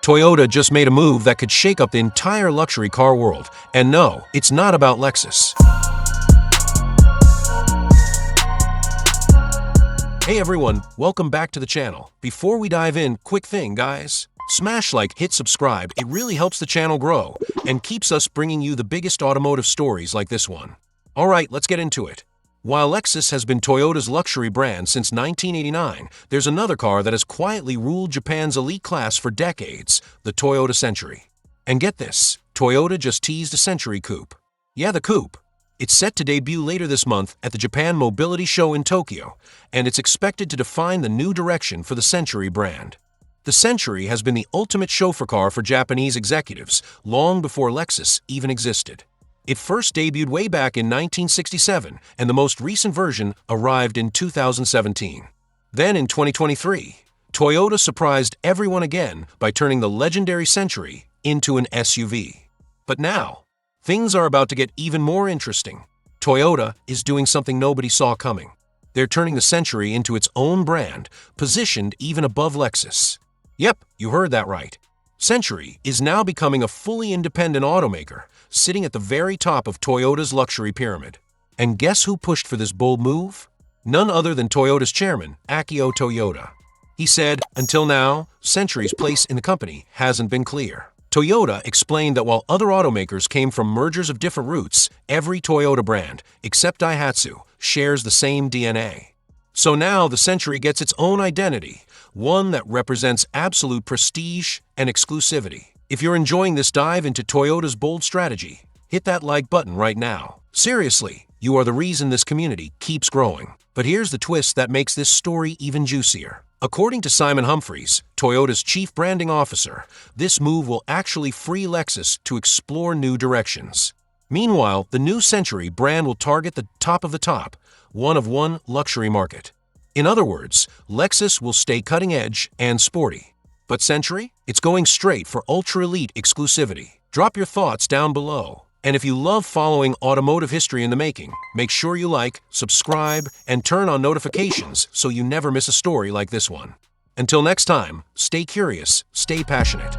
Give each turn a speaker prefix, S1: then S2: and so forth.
S1: Toyota just made a move that could shake up the entire luxury car world. And no, it's not about Lexus. Hey everyone, welcome back to the channel. Before we dive in, quick thing guys. Smash like, hit subscribe, it really helps the channel grow and keeps us bringing you the biggest automotive stories like this one. Alright, let's get into it. While Lexus has been Toyota's luxury brand since 1989, there's another car that has quietly ruled Japan's elite class for decades, the Toyota Century. And get this, Toyota just teased a Century Coupe. Yeah, the Coupe. It's set to debut later this month at the Japan Mobility Show in Tokyo, and it's expected to define the new direction for the Century brand. The Century has been the ultimate chauffeur car for Japanese executives long before Lexus even existed. It first debuted way back in 1967, and the most recent version arrived in 2017. Then in 2023, Toyota surprised everyone again by turning the legendary Century into an SUV. But now, things are about to get even more interesting. Toyota is doing something nobody saw coming. They're turning the Century into its own brand, positioned even above Lexus. Yep, you heard that right. Century is now becoming a fully independent automaker, sitting at the very top of Toyota's luxury pyramid. And guess who pushed for this bold move? None other than Toyota's chairman, Akio Toyoda. He said, until now, Century's place in the company hasn't been clear. Toyota explained that while other automakers came from mergers of different roots, every Toyota brand, except Daihatsu, shares the same DNA. So now the Century gets its own identity, one that represents absolute prestige and exclusivity. If you're enjoying this dive into Toyota's bold strategy, hit that like button right now. Seriously, you are the reason this community keeps growing. But here's the twist that makes this story even juicier. According to Simon Humphries, Toyota's chief branding officer, this move will actually free Lexus to explore new directions. Meanwhile, the new Century brand will target the top of the top, one luxury market. In other words, Lexus will stay cutting edge and sporty. But Century? It's going straight for ultra-elite exclusivity. Drop your thoughts down below. And if you love following automotive history in the making, make sure you like, subscribe, and turn on notifications so you never miss a story like this one. Until next time, stay curious, stay passionate.